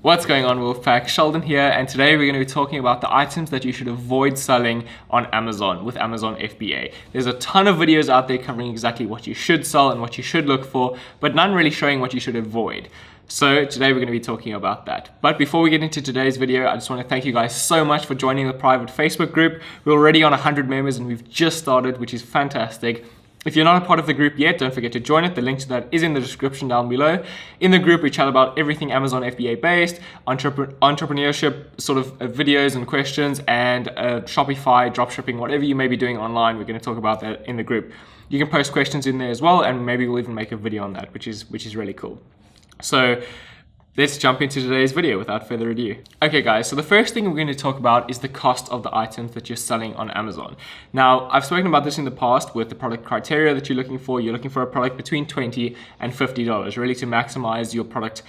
What's going on, Wolfpack? Sheldon here, and today we're going to be talking about the items that you should avoid selling on Amazon with Amazon FBA. There's a ton of videos out there covering exactly what you should sell and what you should look for, but none really showing what you should avoid. So today we're going to be talking about that. But before we get into today's video, I just want to thank you guys so much for joining the private Facebook group. We're already on 100 members and we've just started, which is fantastic. If you're not a part of the group yet, don't forget to join it. The link to that is in the description down below. In the group, we chat about everything Amazon FBA based, entrepreneurship sort of videos and questions, and Shopify, dropshipping, whatever you may be doing online. We're going to talk about that in the group. You can post questions in there as well, and maybe we'll even make a video on that, which is really cool. So let's jump into today's video without further ado. Okay guys, so the first thing we're going to talk about is the cost of the items that you're selling on Amazon. Now, I've spoken about this in the past with the product criteria that you're looking for. You're looking for a product between $20 and $50, really to maximize your product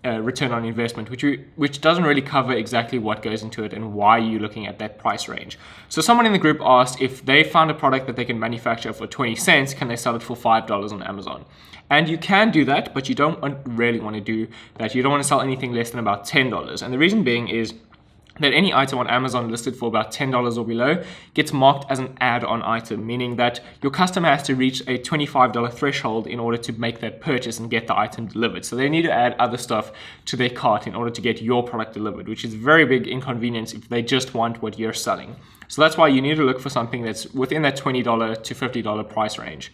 return on investment, which doesn't really cover exactly what goes into it and why you're looking at that price range. So someone in the group asked if they found a product that they can manufacture for 20 cents, can they sell it for $5 on Amazon? And you can do that, but you don't really want to do that. You don't want to sell anything less than about $10. And the reason being is that any item on Amazon listed for about $10 or below gets marked as an add-on item, meaning that your customer has to reach a $25 threshold in order to make that purchase and get the item delivered. So they need to add other stuff to their cart in order to get your product delivered, which is a very big inconvenience if they just want what you're selling. So that's why you need to look for something that's within that $20 to $50 price range.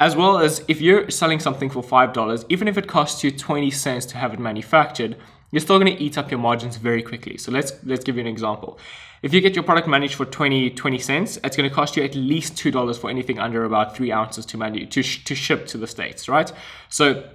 As well as if you're selling something for $5, even if it costs you 20 cents to have it manufactured, you're still going to eat up your margins very quickly. So let's give you an example. If you get your product managed for 20 cents, it's going to cost you at least $2 for anything under about 3 ounces to ship to the States, right? So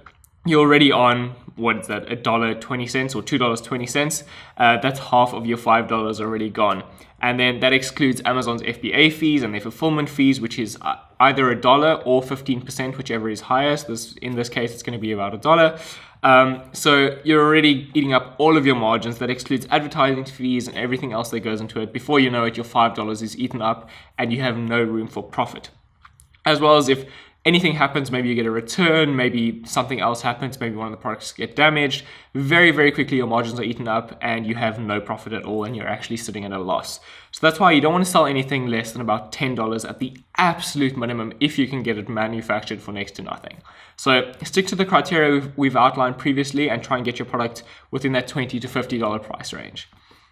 you're already on, what is that, $1.20 or $2.20. That's half of your $5 already gone. And then that excludes Amazon's FBA fees and their fulfillment fees, which is either $1 or 15%, whichever is highest. In this case, it's going to be about $1. So you're already eating up all of your margins. That excludes advertising fees and everything else that goes into it. Before you know it, your $5 is eaten up and you have no room for profit. As well as if anything happens, maybe you get a return, maybe something else happens, maybe one of the products get damaged, very, very quickly your margins are eaten up and you have no profit at all and you're actually sitting at a loss. So that's why you don't want to sell anything less than about $10 at the absolute minimum if you can get it manufactured for next to nothing. So stick to the criteria we've outlined previously and try and get your product within that $20 to $50 price range.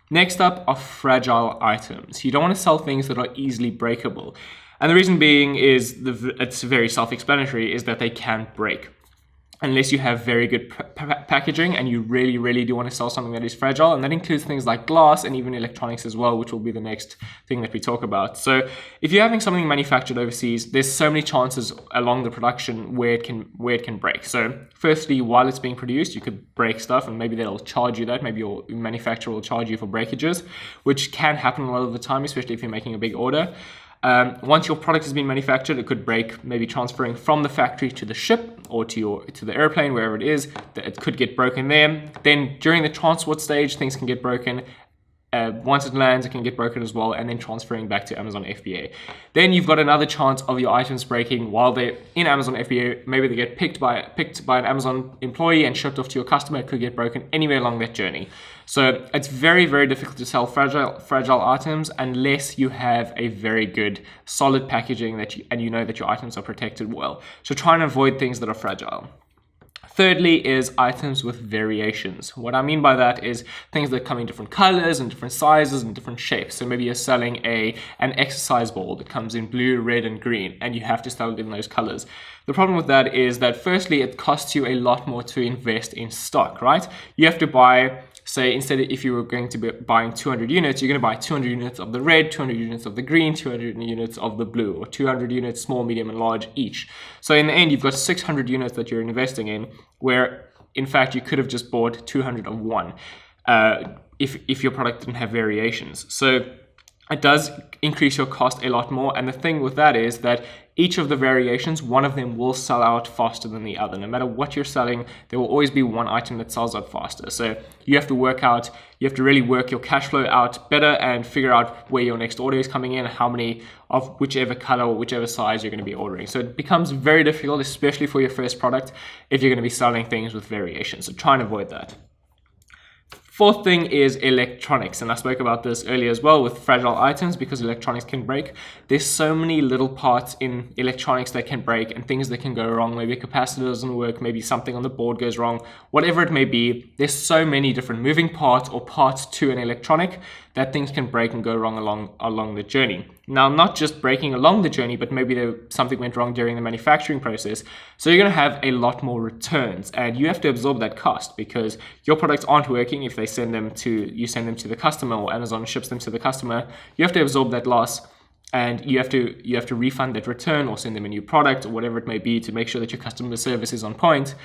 Next up are fragile items. You don't want to sell things that are easily breakable. And the reason being is, it's very self-explanatory, is that they can break. Unless you have very good packaging and you really, really do want to sell something that is fragile. And that includes things like glass and even electronics as well, which will be the next thing that we talk about. So if you're having something manufactured overseas, there's so many chances along the production where it can break. So firstly, while it's being produced, you could break stuff and maybe they'll charge you that. Maybe your manufacturer will charge you for breakages, which can happen a lot of the time, especially if you're making a big order. Once your product has been manufactured, it could break, maybe transferring from the factory to the ship or to the airplane, wherever it is. It could get broken there. Then during the transport stage, things can get broken. Once it lands, it can get broken as well, and then transferring back to Amazon FBA. Then you've got another chance of your items breaking while they're in Amazon FBA. Maybe they get picked by an Amazon employee and shipped off to your customer. It could get broken anywhere along that journey. So it's very, very difficult to sell fragile items unless you have a very good, solid packaging and you know that your items are protected well. So try and avoid things that are fragile. Thirdly is items with variations. What I mean by that is things that come in different colors and different sizes and different shapes. So maybe you're selling an exercise ball that comes in blue, red, and green, and you have to sell it in those colors. The problem with that is that firstly, it costs you a lot more to invest in stock, right? You have to buy, say, instead of if you were going to be buying 200 units, you're going to buy 200 units of the red, 200 units of the green, 200 units of the blue, or 200 units small, medium, and large each. So in the end, you've got 600 units that you're investing in, where in fact you could have just bought 200 of one if your product didn't have variations. So it does increase your cost a lot more. And the thing with that is that each of the variations, one of them will sell out faster than the other. No matter what you're selling, there will always be one item that sells out faster. So you have to really work your cash flow out better and figure out where your next order is coming in, how many of whichever color or whichever size you're going to be ordering. So it becomes very difficult, especially for your first product, if you're going to be selling things with variations. So try and avoid that. Fourth thing is electronics, and I spoke about this earlier as well with fragile items, because electronics can break. There's so many little parts in electronics that can break and things that can go wrong. Maybe a capacitor doesn't work, maybe something on the board goes wrong, whatever it may be. There's so many different moving parts or parts to an electronic that things can break and go wrong along the journey. Now, not just breaking along the journey, but maybe something went wrong during the manufacturing process. So you're going to have a lot more returns, and you have to absorb that cost because your products aren't working. If you send them to the customer, or Amazon ships them to the customer, you have to absorb that loss, and you have to refund that return or send them a new product or whatever it may be to make sure that your customer service is on point.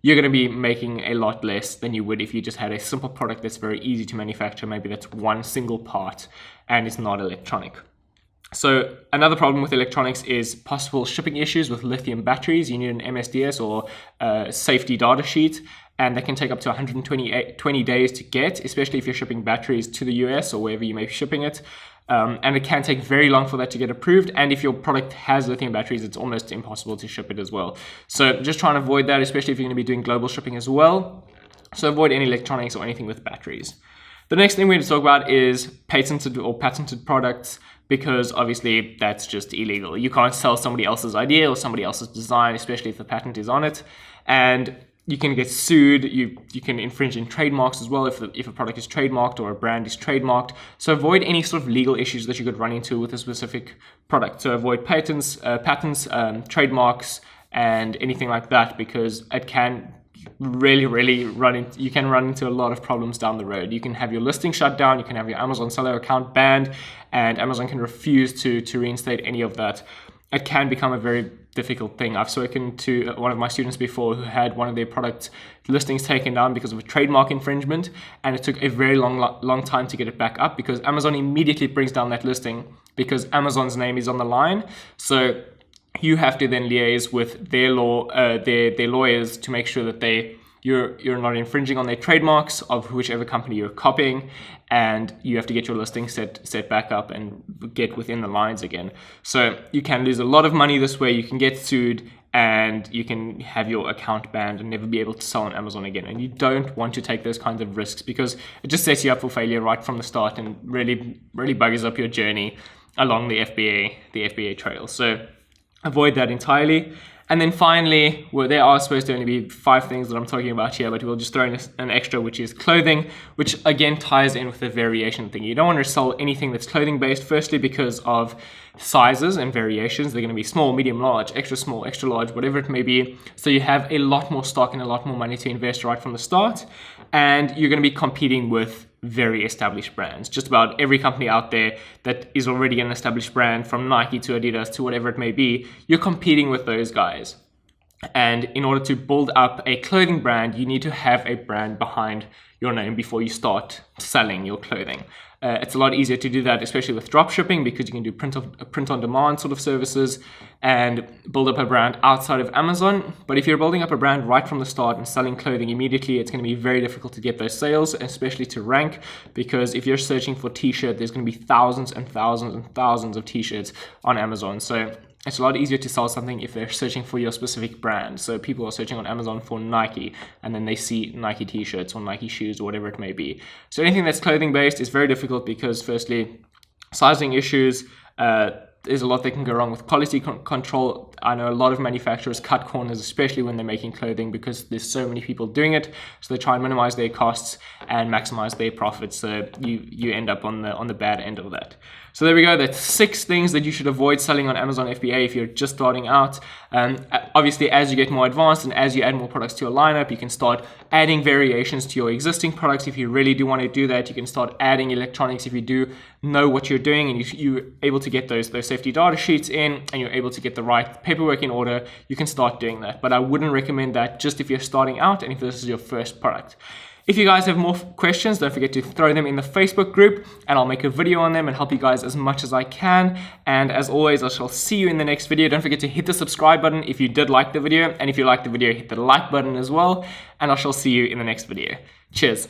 You're going to be making a lot less than you would if you just had a simple product that's very easy to manufacture. Maybe that's one single part and it's not electronic. So another problem with electronics is possible shipping issues with lithium batteries. You need an MSDS or a safety data sheet, and that can take up to 120 days to get, especially if you're shipping batteries to the US or wherever you may be shipping it. And it can take very long for that to get approved. And if your product has lithium batteries, it's almost impossible to ship it as well. So just try and avoid that, especially if you're going to be doing global shipping as well. So avoid any electronics or anything with batteries. The next thing we're going to talk about is patented products, because obviously that's just illegal. You can't sell somebody else's idea or somebody else's design, especially if the patent is on it. And you can get sued. You can infringe in trademarks as well if a product is trademarked or a brand is trademarked. So avoid any sort of legal issues that you could run into with a specific product. So avoid patents, trademarks, and anything like that, because it can really you can run into a lot of problems down the road. You can have your listing shut down, you can have your Amazon seller account banned, and Amazon can refuse to reinstate any of that. It can become a very difficult thing. I've spoken to one of my students before who had one of their product listings taken down because of a trademark infringement, and it took a very long time to get it back up because Amazon immediately brings down that listing because Amazon's name is on the line. So you have to then liaise with their lawyers to make sure that you're not infringing on their trademarks of whichever company you're copying, and you have to get your listing set back up and get within the lines again. So you can lose a lot of money this way. You can get sued, and you can have your account banned and never be able to sell on Amazon again. And you don't want to take those kinds of risks because it just sets you up for failure right from the start and really buggers up your journey along the FBA trail. So avoid that entirely. And then finally, there are supposed to only be 5 things that I'm talking about here, but we'll just throw in an extra, which is clothing, which again ties in with the variation thing. You don't want to sell anything that's clothing based, firstly because of sizes and variations. They're going to be small, medium, large, extra small, extra large, whatever it may be. So you have a lot more stock and a lot more money to invest right from the start. And you're going to be competing with very established brands. Just about every company out there that is already an established brand, from Nike to Adidas to whatever it may be, you're competing with those guys. And in order to build up a clothing brand, you need to have a brand behind your name before you start selling your clothing. It's a lot easier to do that, especially with drop shipping, because you can do print on demand sort of services and build up a brand outside of Amazon. But if you're building up a brand right from the start and selling clothing immediately, it's going to be very difficult to get those sales, especially to rank, because if you're searching for t-shirt, there's going to be thousands and thousands and thousands of t-shirts on Amazon. So it's a lot easier to sell something if they're searching for your specific brand. So people are searching on Amazon for Nike, and then they see Nike t-shirts or Nike shoes or whatever it may be. So anything that's clothing based is very difficult because, firstly, sizing issues. There's a lot that can go wrong with quality control. I know a lot of manufacturers cut corners, especially when they're making clothing, because there's so many people doing it. So they try and minimize their costs and maximize their profits. So you end up on the bad end of that. So there we go. That's 6 things that you should avoid selling on Amazon FBA if you're just starting out. Obviously, as you get more advanced and as you add more products to your lineup, you can start adding variations to your existing products. If you really do want to do that, you can start adding electronics if you do know what you're doing and you're able to get those safety data sheets in and you're able to get the right paperwork in order. You can start doing that. But I wouldn't recommend that just if you're starting out and if this is your first product. If you guys have more questions, don't forget to throw them in the Facebook group and I'll make a video on them and help you guys as much as I can. And as always, I shall see you in the next video. Don't forget to hit the subscribe button if you did like the video. And if you liked the video, hit the like button as well. And I shall see you in the next video. Cheers.